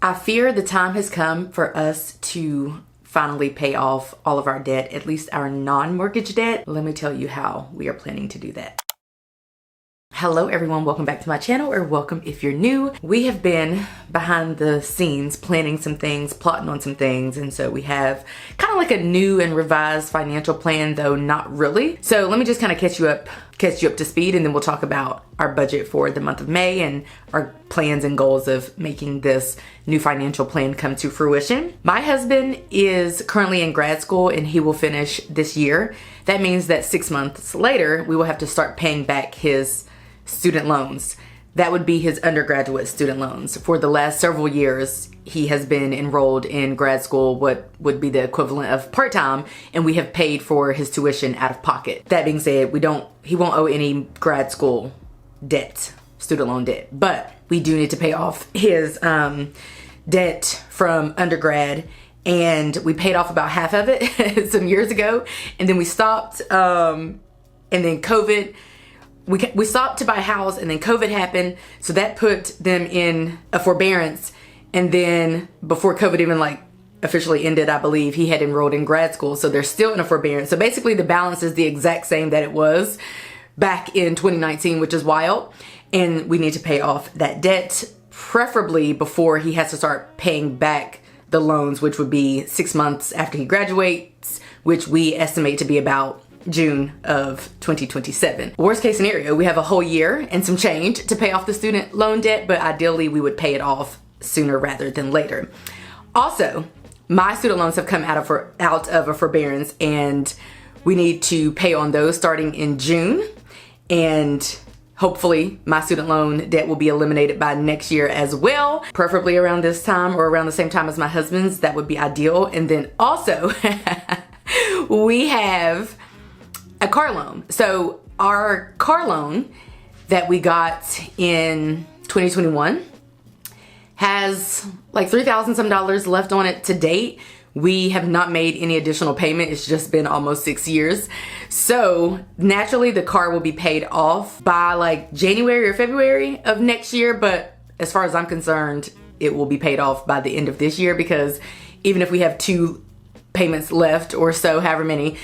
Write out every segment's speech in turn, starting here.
I fear the time has come for us to finally pay off all of our debt, at least our non-mortgage debt. Let me tell you how we are planning to do that. Hello everyone, welcome back to my channel, or welcome if you're new. We have been behind the scenes planning some things, plotting on some things, and so we have kind of like a new and revised financial plan, though not really. So let me just kind of catch you up to speed, and then we'll talk about our budget for the month of May and our plans and goals of making this new financial plan come to fruition. My husband is currently in grad school and he will finish this year. That means that 6 months later, we will have to start paying back his student loans. That would be his undergraduate student loans. For the last several years, he has been enrolled in grad school, what would be the equivalent of part-time, and we have paid for his tuition out of pocket. That being said, he won't owe any grad school debt, student loan debt, but we do need to pay off his debt from undergrad, and we paid off about half of it some years ago, and then we stopped, and then COVID. We stopped to buy a house, and then COVID happened, so that put them in a forbearance. And then before COVID even officially ended, I believe he had enrolled in grad school, so they're still in a forbearance. So basically the balance is the exact same that it was back in 2019, which is wild. And we need to pay off that debt, preferably before he has to start paying back the loans, which would be 6 months after he graduates, which we estimate to be about June of 2027. Worst case scenario, we have a whole year and some change to pay off the student loan debt, but ideally we would pay it off sooner rather than later. Also, my student loans have come out of a forbearance, and we need to pay on those starting in June, and hopefully my student loan debt will be eliminated by next year as well, preferably around this time or around the same time as my husband's. That would be ideal. And then also we have a car loan. So our car loan that we got in 2021 has like $3,000 some left on it to date. We have not made any additional payment. It's just been almost 6 years. So naturally the car will be paid off by like January or February of next year. But as far as I'm concerned, it will be paid off by the end of this year, because even if we have 2 payments left or so, however many,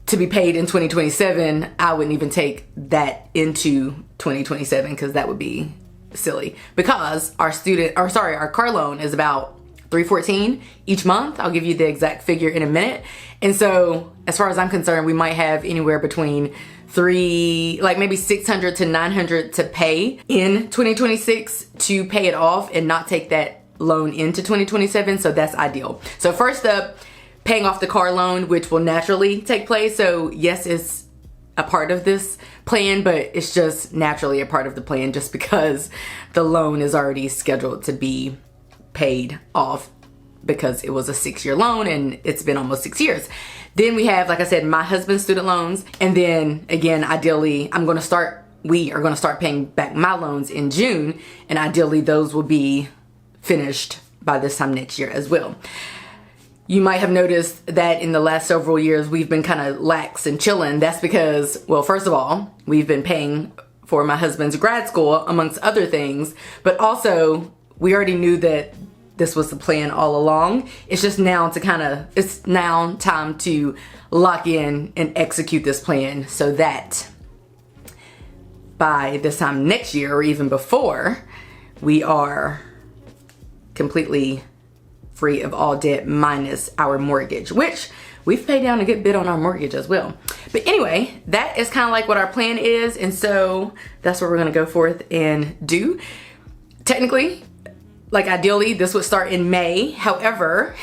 to be paid in 2027, I wouldn't even take that into 2027, because that would be silly, because our car loan is about $314 each month. I'll give you the exact figure in a minute. And so as far as I'm concerned, we might have anywhere between maybe $600 to $900 to pay in 2026 to pay it off and not take that loan into 2027. So that's ideal. So first up, paying off the car loan, which will naturally take place. So yes, it's a part of this plan, but it's just naturally a part of the plan just because the loan is already scheduled to be paid off, because it was a 6-year loan and it's been almost 6 years. Then we have, like I said, my husband's student loans. And then again, ideally, we are gonna start paying back my loans in June, and ideally those will be finished by this time next year as well. You might have noticed that in the last several years, we've been kind of lax and chilling. That's because, well, first of all, we've been paying for my husband's grad school, amongst other things, but also we already knew that this was the plan all along. It's just now it's now time to lock in and execute this plan, so that by this time next year, or even before, we are completely free of all debt minus our mortgage, which we've paid down a good bit on our mortgage as well. But anyway, that is kind of like what our plan is, and so that's what we're gonna go forth and do. Technically, ideally, this would start in May. However,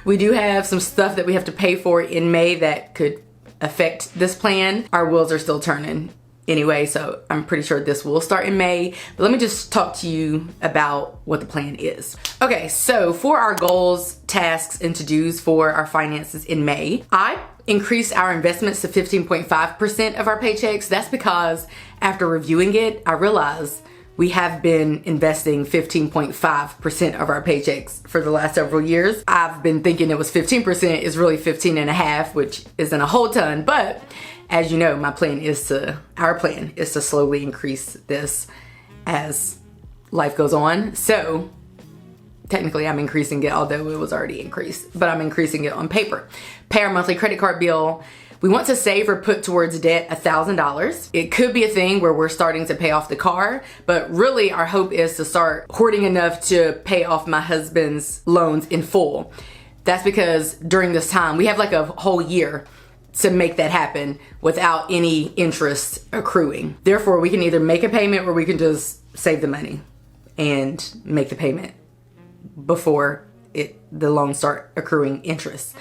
we do have some stuff that we have to pay for in May that could affect this plan. Our wheels are still turning anyway, so I'm pretty sure this will start in May. But let me just talk to you about what the plan is. Okay, so for our goals, tasks, and to-dos for our finances in May, I increased our investments to 15.5% of our paychecks. That's because after reviewing it, I realized we have been investing 15.5% of our paychecks for the last several years. I've been thinking it was 15%. It's really 15.5%, which isn't a whole ton, but as you know, our plan is to slowly increase this as life goes on. So technically I'm increasing it, although it was already increased, but I'm increasing it on paper. Pay our monthly credit card bill. We want to save or put towards debt $1,000. It could be a thing where we're starting to pay off the car, but really our hope is to start hoarding enough to pay off my husband's loans in full. That's because during this time, we have like a whole year to make that happen without any interest accruing. Therefore, we can either make a payment or we can just save the money and make the payment before the loans start accruing interest.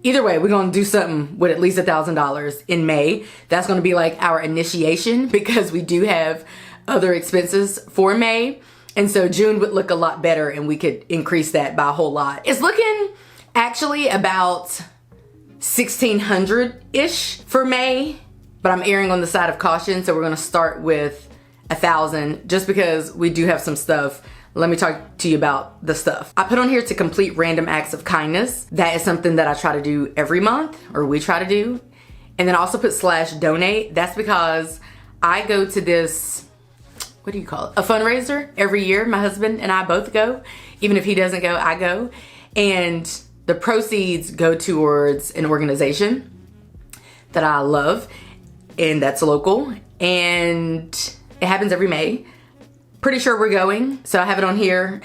Either way, we're going to do something with at least $1,000 in May. That's going to be like our initiation because we do have other expenses for May. And so June would look a lot better and we could increase that by a whole lot. It's looking actually about $1,600-ish for May, but I'm erring on the side of caution. So we're going to start with $1,000 just because we do have some stuff. Let me talk to you about the stuff. I put on here to complete random acts of kindness. That is something that I try to do every month, or we try to do. And then I also put /donate. That's because I go to this, what do you call it? A fundraiser every year. My husband and I both go. Even if he doesn't go, I go. And the proceeds go towards an organization that I love, and that's local. And it happens every May. Pretty sure we're going, so I have it on here.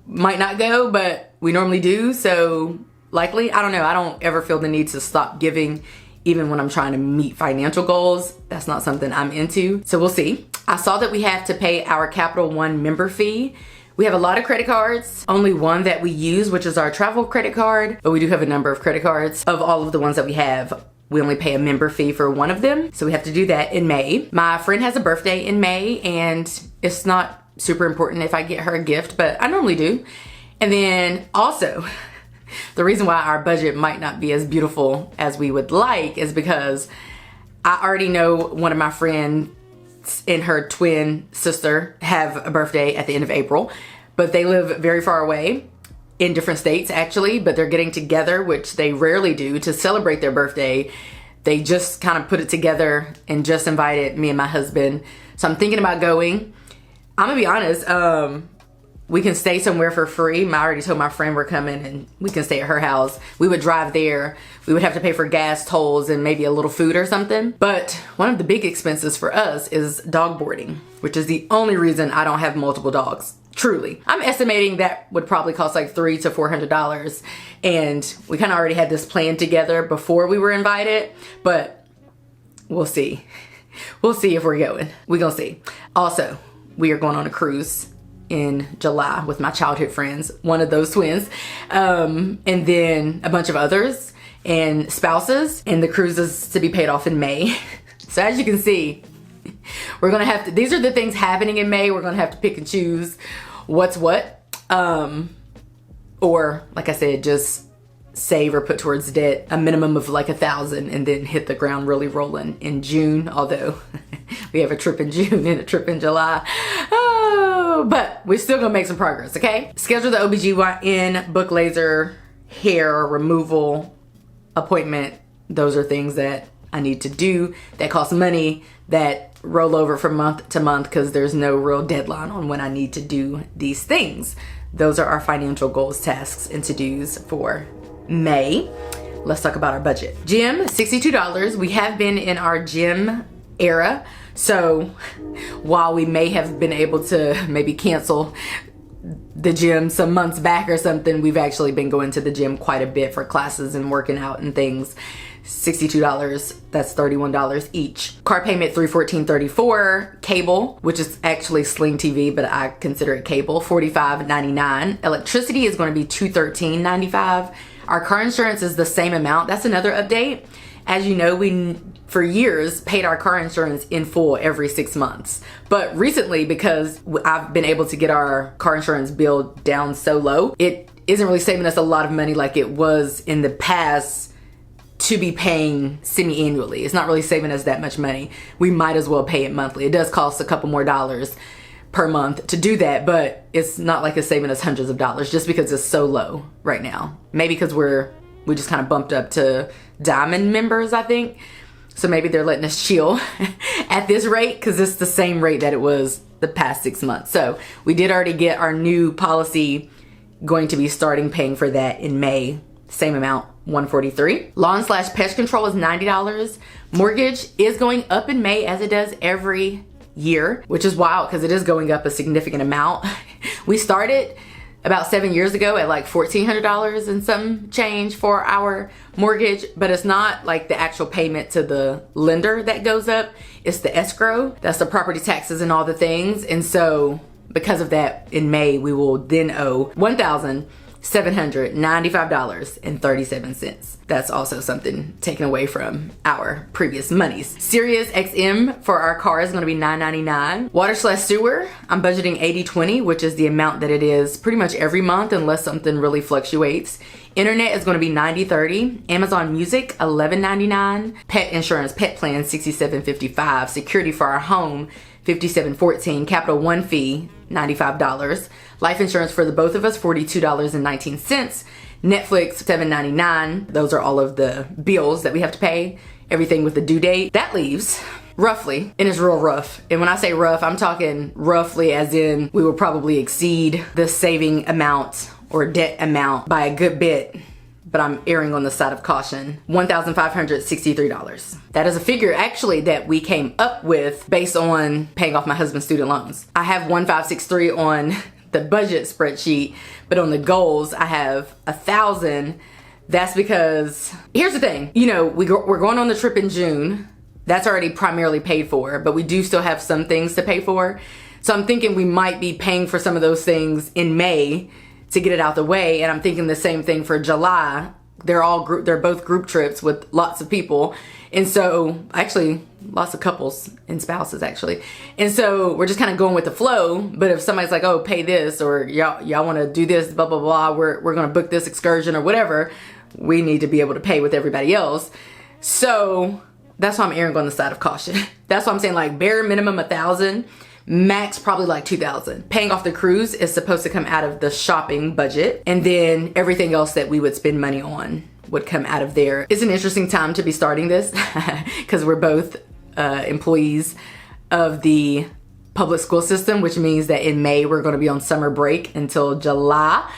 Might not go, but we normally do, so likely. I don't know. I don't ever feel the need to stop giving, even when I'm trying to meet financial goals. That's not something I'm into, so we'll see. I saw that we have to pay our Capital One member fee. We have a lot of credit cards, only one that we use, which is our travel credit card, but we do have a number of credit cards. Of all of the ones that we have, we only pay a member fee for one of them, so we have to do that in May. My friend has a birthday in May, and it's not super important if I get her a gift, but I normally do. And then also, the reason why our budget might not be as beautiful as we would like is because I already know one of my friends and her twin sister have a birthday at the end of April, but they live very far away. In different states actually, but they're getting together, which they rarely do, to celebrate their birthday. They just kind of put it together and just invited me and my husband. So I'm thinking about going. I'm gonna be honest, we can stay somewhere for free. I already told my friend we're coming and we can stay at her house. We would drive there. We would have to pay for gas, tolls, and maybe a little food or something. But one of the big expenses for us is dog boarding, which is the only reason I don't have multiple dogs. Truly. I'm estimating that would probably cost like $300 to $400. And we kind of already had this plan together before we were invited, but we'll see. We'll see if we're going. We're gonna see. Also, we are going on a cruise in July with my childhood friends, one of those twins, and then a bunch of others and spouses, and the cruise is to be paid off in May. So as you can see, we're gonna have to, these are the things happening in May. We're gonna have to pick and choose what's what. Or like I said, just save or put towards debt a minimum of like $1,000 and then hit the ground really rolling in June. Although we have a trip in June and a trip in July. Oh, but we're still gonna make some progress, okay? Schedule the OBGYN, book laser, hair removal appointment. Those are things that I need to do that cost money, that roll over from month to month because there's no real deadline on when I need to do these things. Those are our financial goals, tasks, and to-dos for May. Let's talk about our budget. Gym, $62. We have been in our gym era, so while we may have been able to maybe cancel the gym some months back or something, we've actually been going to the gym quite a bit for classes and working out and things. $62, that's $31 each. Car payment, $314.34. Cable, which is actually Sling TV, but I consider it cable, $45.99. Electricity is going to be $213.95. Our car insurance is the same amount. That's another update. As you know, we for years paid our car insurance in full every 6 months. But recently, because I've been able to get our car insurance bill down so low, it isn't really saving us a lot of money like it was in the past to be paying semi-annually. It's not really saving us that much money. We might as well pay it monthly. It does cost a couple more dollars per month to do that, but it's not like it's saving us hundreds of dollars just because it's so low right now. Maybe because we just kind of bumped up to diamond members, I think. So maybe they're letting us chill at this rate because it's the same rate that it was the past 6 months. So we did already get our new policy, going to be starting paying for that in May. Same amount, $143. Lawn/pest control is $90. Mortgage is going up in May, as it does every year, which is wild because it is going up a significant amount. We started about 7 years ago at like $1,400 and some change for our mortgage, but it's not like the actual payment to the lender that goes up. It's the escrow. That's the property taxes and all the things. And so because of that, in May, we will then owe $1,795.37. That's also something taken away from our previous monies. Sirius XM for our car is going to be $9.99. Water/sewer, I'm budgeting 80/20, which is the amount that it is pretty much every month unless something really fluctuates. Internet is going to be 90/30. Amazon Music, $11.99. Pet insurance, pet plan, $67.55. Security for our home, $57.14. Capital One fee, $95. Life insurance for the both of us, $42.19. Netflix, $7.99. Those are all of the bills that we have to pay, everything with the due date. That leaves roughly, and it's real rough. And when I say rough, I'm talking roughly as in we will probably exceed the saving amount or debt amount by a good bit, but I'm erring on the side of caution. $1,563. That is a figure actually that we came up with based on paying off my husband's student loans. I have 1,563 on the budget spreadsheet, but on the goals I have 1,000. That's because, here's the thing, you know, we're going on the trip in June. That's already primarily paid for, but we do still have some things to pay for. So I'm thinking we might be paying for some of those things in May to get it out the way. And I'm thinking the same thing for July. They're both group trips with lots of people. And so actually lots of couples and spouses actually. And so we're just kind of going with the flow. But if somebody's like, oh, pay this, or y'all want to do this, blah, blah, blah, we're going to book this excursion or whatever, we need to be able to pay with everybody else. So that's why I'm erring on the side of caution. That's why I'm saying like bare minimum 1,000. Max probably like 2,000. Paying off the cruise is supposed to come out of the shopping budget, and then everything else that we would spend money on would come out of there. It's an interesting time to be starting this because we're both employees of the public school system, which means that in May we're going to be on summer break until July.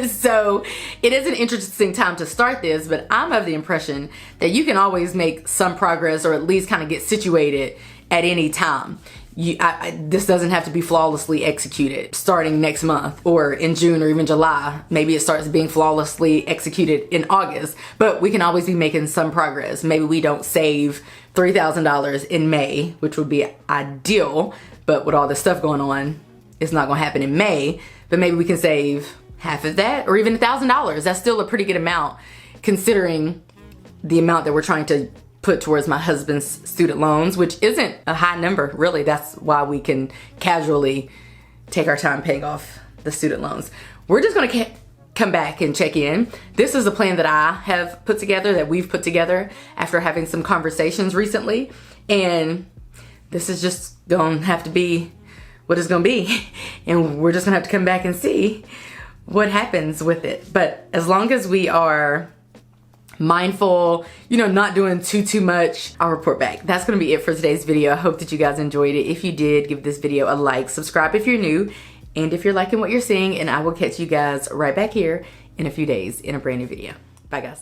So it is an interesting time to start this, but I'm of the impression that you can always make some progress or at least kind of get situated at any time. This doesn't have to be flawlessly executed starting next month or in June or even July. Maybe it starts being flawlessly executed in August, but we can always be making some progress. Maybe we don't save $3,000 in May, which would be ideal, but with all this stuff going on, it's not gonna happen in May, but maybe we can save half of that or even $1,000. That's still a pretty good amount considering the amount that we're trying to put towards my husband's student loans, which isn't a high number, really. That's why we can casually take our time paying off the student loans. We're just gonna come back and check in. This is a plan that I have put together, that we've put together after having some conversations recently. And this is just gonna have to be what it's gonna be. And we're just gonna have to come back and see what happens with it. But as long as we are mindful, you know, not doing too much, I'll report back. That's gonna be it for today's video. I hope that you guys enjoyed it. If you did, give this video a like, subscribe if you're new, and if you're liking what you're seeing, and I will catch you guys right back here in a few days in a brand new video. Bye guys.